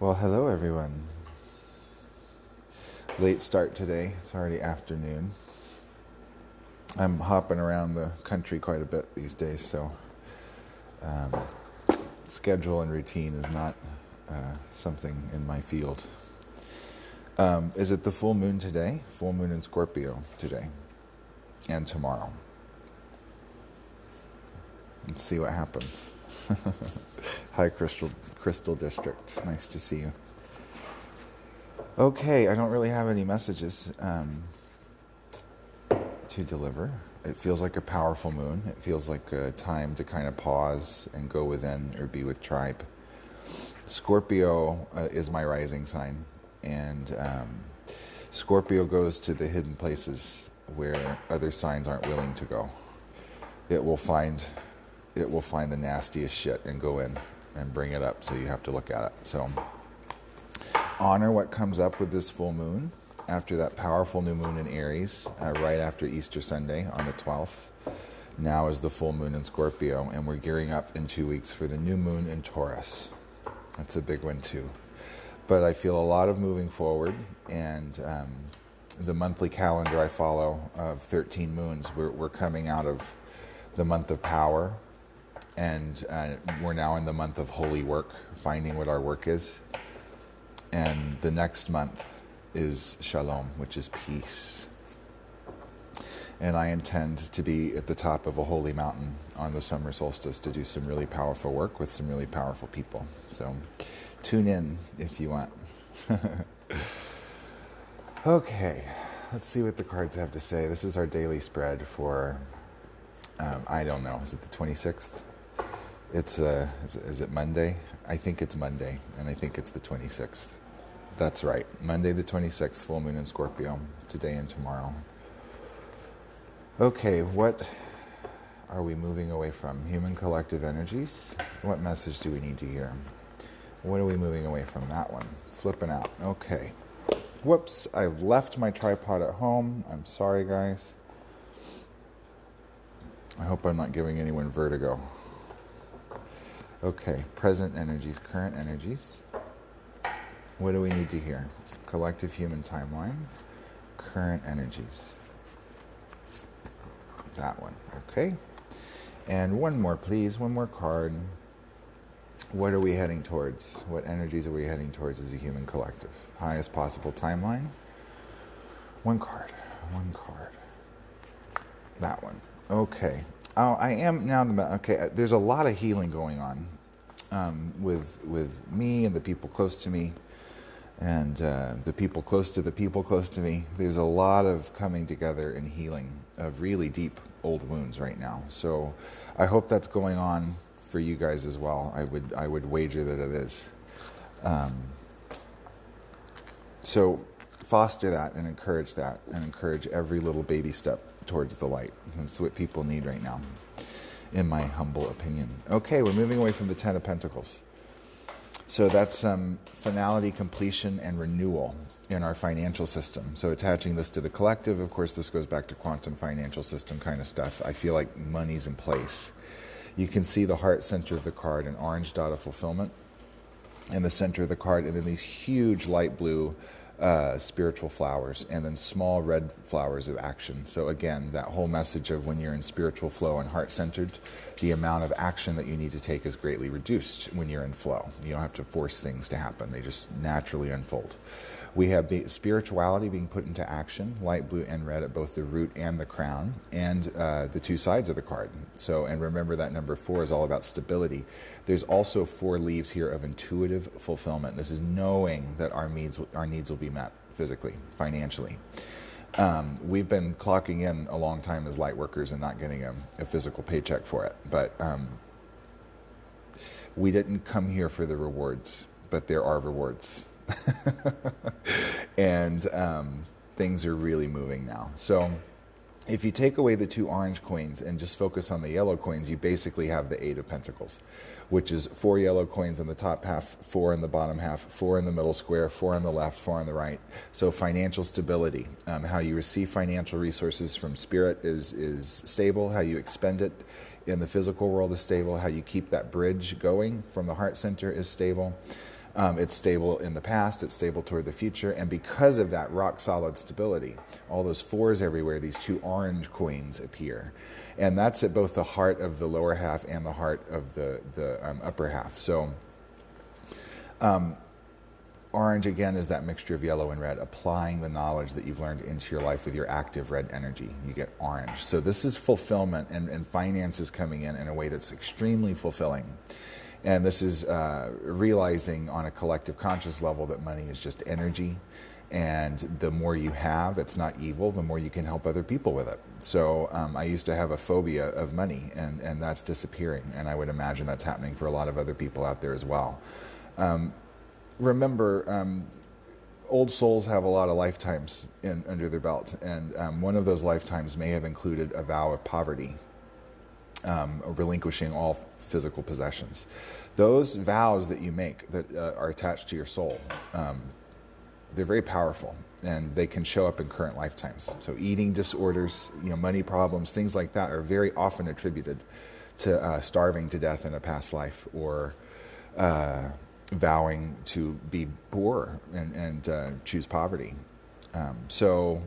Well, hello everyone. Late start today. It's already afternoon. I'm hopping around the country quite a bit these days, so schedule and routine is not something in my field. Is it the full moon today? Full moon in Scorpio today and tomorrow. Let's see what happens. Hi, Crystal District. Nice to see you. Okay, I don't really have any messages to deliver. It feels like a powerful moon. It feels like a time to kind of pause and go within or be with tribe. Scorpio is my rising sign, and Scorpio goes to the hidden places where other signs aren't willing to go. It will find the nastiest shit and go in and bring it up, so you have to look at it. So honor what comes up with this full moon after that powerful new moon in Aries, right after Easter Sunday on the 12th. Now is the full moon in Scorpio, and we're gearing up in 2 weeks for the new moon in Taurus. That's a big one too. But I feel a lot of moving forward, and the monthly calendar I follow of 13 moons, we're coming out of the month of power, and we're now in the month of holy work, finding what our work is. And the next month is Shalom, which is peace. And I intend to be at the top of a holy mountain on the summer solstice to do some really powerful work with some really powerful people. So tune in if you want. Okay, let's see what the cards have to say. This is our daily spread for, I don't know, is it the 26th? Is it Monday? I think it's Monday, and I think it's the 26th. That's right. Monday the 26th, full moon in Scorpio, today and tomorrow. Okay, what are we moving away from? Human collective energies? What message do we need to hear? What are we moving away from? That one. Flipping out. Okay. Whoops, I've left my tripod at home. I'm sorry, guys. I hope I'm not giving anyone vertigo. Okay, present energies, current energies. What do we need to hear? Collective human timeline, current energies. That one, okay. And one more, please, one more card. What are we heading towards? What energies are we heading towards as a human collective? Highest possible timeline. One card. That one, okay. I am now, okay, there's a lot of healing going on with me and the people close to me, and the people close to the people close to me. There's a lot of coming together and healing of really deep old wounds right now. So I hope that's going on for you guys as well. I would wager that it is. So foster that and encourage every little baby step towards the light. That's what people need right now, in my humble opinion. Okay, we're moving away from the Ten of Pentacles. So that's finality, completion, and renewal in our financial system. So attaching this to the collective, of course, this goes back to quantum financial system kind of stuff. I feel like money's in place. You can see the heart center of the card, an orange dot of fulfillment in the center of the card, and then these huge light blue spiritual flowers, and then small red flowers of action. So again, that whole message of when you're in spiritual flow and heart-centered, the amount of action that you need to take is greatly reduced when you're in flow. You don't have to force things to happen. They just naturally unfold. We have spirituality being put into action, light blue and red at both the root and the crown, and the two sides of the card. So, and remember that number 4 is all about stability. There's also 4 leaves here of intuitive fulfillment. This is knowing that our needs will be met physically, financially. We've been clocking in a long time as light workers and not getting a physical paycheck for it. But we didn't come here for the rewards, but there are rewards. And things are really moving now. So if you take away the 2 orange coins and just focus on the yellow coins, you basically have the 8 of Pentacles, which is 4 yellow coins in the top half, 4 in the bottom half, 4 in the middle square, 4 on the left, 4 on the right. So financial stability, how you receive financial resources from spirit is stable, how you expend it in the physical world is stable, how you keep that bridge going from the heart center is stable. It's stable in the past, it's stable toward the future, and because of that rock solid stability, all those fours everywhere, these two orange coins appear. And that's at both the heart of the lower half and the heart of the upper half. So orange, again, is that mixture of yellow and red, applying the knowledge that you've learned into your life with your active red energy. You get orange. So this is fulfillment and finances coming in a way that's extremely fulfilling. And this is realizing on a collective conscious level that money is just energy. And the more you have, it's not evil, the more you can help other people with it. So I used to have a phobia of money, and that's disappearing. And I would imagine that's happening for a lot of other people out there as well. Remember, old souls have a lot of lifetimes under their belt, and one of those lifetimes may have included a vow of poverty, relinquishing all physical possessions. Those vows that you make that are attached to your soul, they're very powerful, and they can show up in current lifetimes. So eating disorders, money problems, things like that are very often attributed to starving to death in a past life, or vowing to be poor and choose poverty. So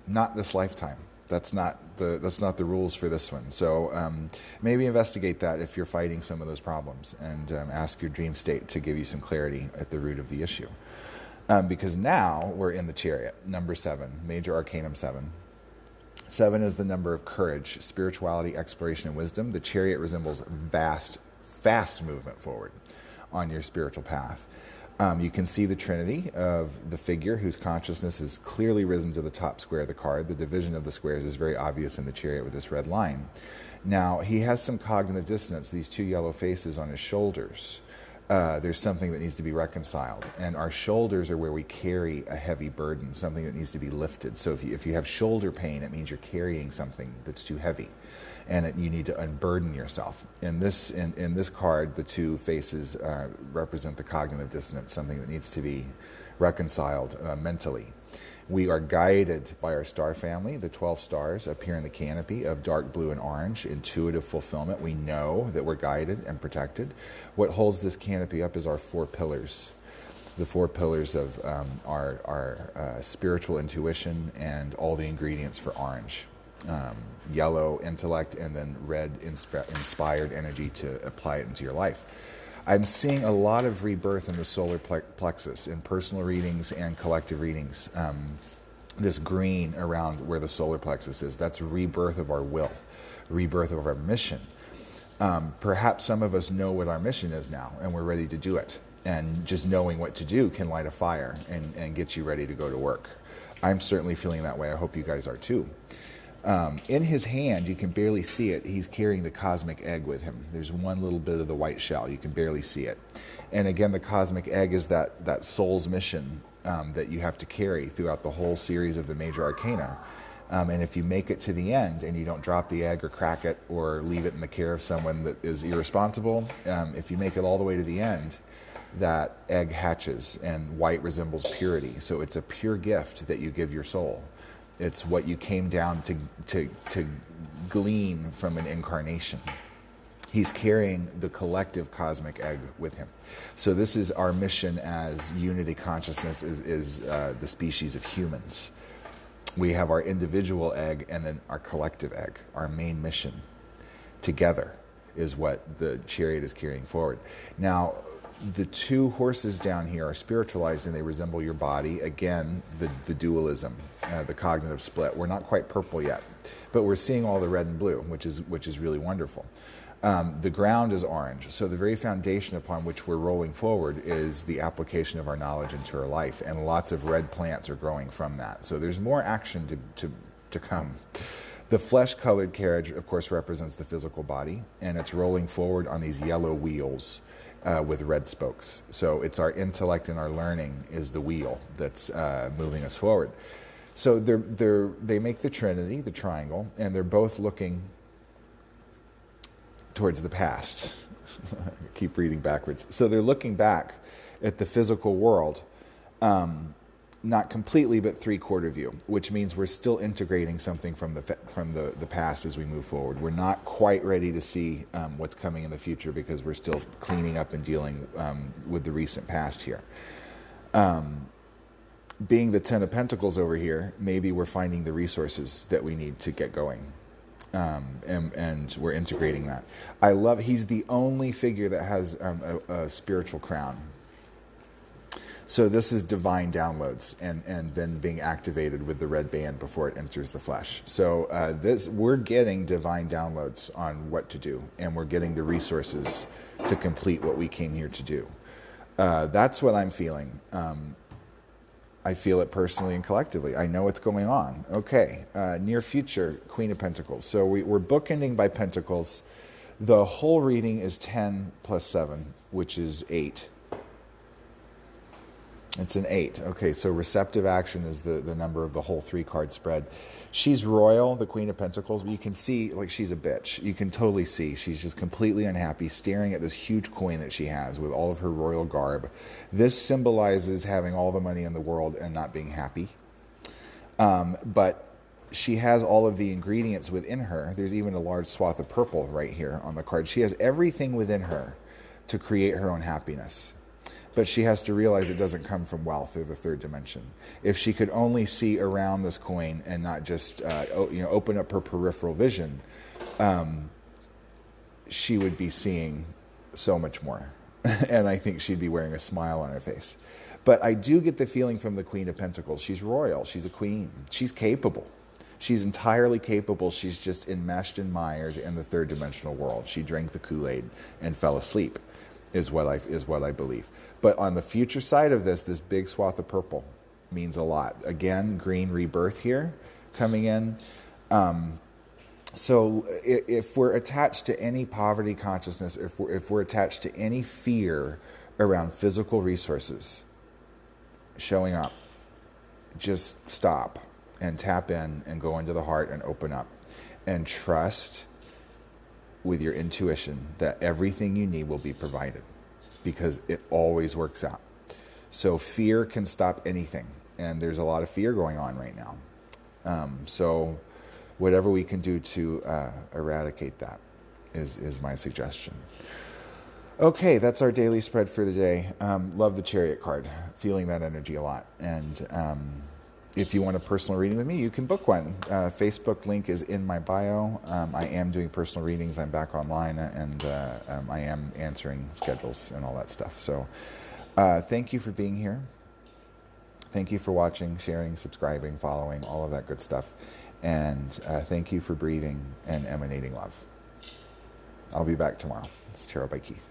not this lifetime. That's not the rules for this one. So maybe investigate that if you're fighting some of those problems, and ask your dream state to give you some clarity at the root of the issue. Because now we're in the Chariot, number 7, Major Arcanum 7. 7 is the number of courage, spirituality, exploration, and wisdom. The Chariot resembles fast movement forward on your spiritual path. You can see the trinity of the figure whose consciousness has clearly risen to the top square of the card. The division of the squares is very obvious in the Chariot with this red line. Now, he has some cognitive dissonance, these two yellow faces on his shoulders. There's something that needs to be reconciled. And our shoulders are where we carry a heavy burden, something that needs to be lifted. So if you have shoulder pain, it means you're carrying something that's too heavy, and you need to unburden yourself. In this card, the two faces represent the cognitive dissonance, something that needs to be reconciled mentally. We are guided by our star family. The 12 stars appear in the canopy of dark blue and orange, intuitive fulfillment. We know that we're guided and protected. What holds this canopy up is our 4 pillars. The 4 pillars of our spiritual intuition and all the ingredients for orange. Yellow, intellect, and then red, inspired energy to apply it into your life. I'm seeing a lot of rebirth in the solar plexus in personal readings and collective readings. This green around where the solar plexus is, that's rebirth of our will, rebirth of our mission. Perhaps some of us know what our mission is now, and we're ready to do it. And just knowing what to do can light a fire and get you ready to go to work. I'm certainly feeling that way. I hope you guys are too. In his hand, you can barely see it, he's carrying the cosmic egg with him. There's one little bit of the white shell. You can barely see it. And again, the cosmic egg is that soul's mission that you have to carry throughout the whole series of the major arcana. And if you make it to the end and you don't drop the egg or crack it or leave it in the care of someone that is irresponsible, if you make it all the way to the end, that egg hatches, and white resembles purity. So it's a pure gift that you give your soul. It's what you came down to glean from an incarnation. He's carrying the collective cosmic egg with him. So this is our mission as unity consciousness is the species of humans. We have our individual egg and then our collective egg. Our main mission together is what the Chariot is carrying forward. Now, the 2 horses down here are spiritualized, and they resemble your body. Again, the dualism, the cognitive split. We're not quite purple yet, but we're seeing all the red and blue, which is really wonderful. The ground is orange, so the very foundation upon which we're rolling forward is the application of our knowledge into our life, and lots of red plants are growing from that. So there's more action to come. The flesh-colored carriage, of course, represents the physical body, and it's rolling forward on these yellow wheels with red spokes. So it's our intellect and our learning is the wheel that's moving us forward. So they make the trinity, the triangle, and they're both looking towards the past. Keep reading backwards. So they're looking back at the physical world. not completely, but 3/4 view, which means we're still integrating something from the past as we move forward. We're not quite ready to see what's coming in the future because we're still cleaning up and dealing with the recent past here. Being the Ten of Pentacles over here, maybe we're finding the resources that we need to get going. And we're integrating that. I love, he's the only figure that has a spiritual crown. So this is divine downloads and then being activated with the red band before it enters the flesh. So we're getting divine downloads on what to do, and we're getting the resources to complete what we came here to do. That's what I'm feeling. I feel it personally and collectively. I know what's going on. Okay, near future, Queen of Pentacles. So we're bookending by Pentacles. The whole reading is 10 plus 7, which is 8. It's an 8. Okay, so receptive action is the number of the whole 3-card spread. She's royal, the Queen of Pentacles, but you can see, like, she's a bitch. You can totally see. She's just completely unhappy, staring at this huge coin that she has with all of her royal garb. This symbolizes having all the money in the world and not being happy. But she has all of the ingredients within her. There's even a large swath of purple right here on the card. She has everything within her to create her own happiness. But she has to realize it doesn't come from wealth or the third dimension. If she could only see around this coin and not just open up her peripheral vision, she would be seeing so much more. And I think she'd be wearing a smile on her face. But I do get the feeling from the Queen of Pentacles. She's royal. She's a queen. She's capable. She's entirely capable. She's just enmeshed and mired in the third dimensional world. She drank the Kool-Aid and fell asleep, is what I believe. But on the future side of this big swath of purple means a lot. Again, green rebirth here coming in. So if we're attached to any poverty consciousness, if we're attached to any fear around physical resources showing up, just stop and tap in and go into the heart and open up and trust with your intuition that everything you need will be provided, because it always works out. So fear can stop anything, and there's a lot of fear going on right now. So whatever we can do to eradicate that is my suggestion. Okay, that's our daily spread for the day. Love the Chariot card. Feeling that energy a lot. And if you want a personal reading with me, you can book one. Facebook link is in my bio. I am doing personal readings. I'm back online, and I am answering schedules and all that stuff. So thank you for being here. Thank you for watching, sharing, subscribing, following, all of that good stuff. And thank you for breathing and emanating love. I'll be back tomorrow. It's Tarot by Keyth.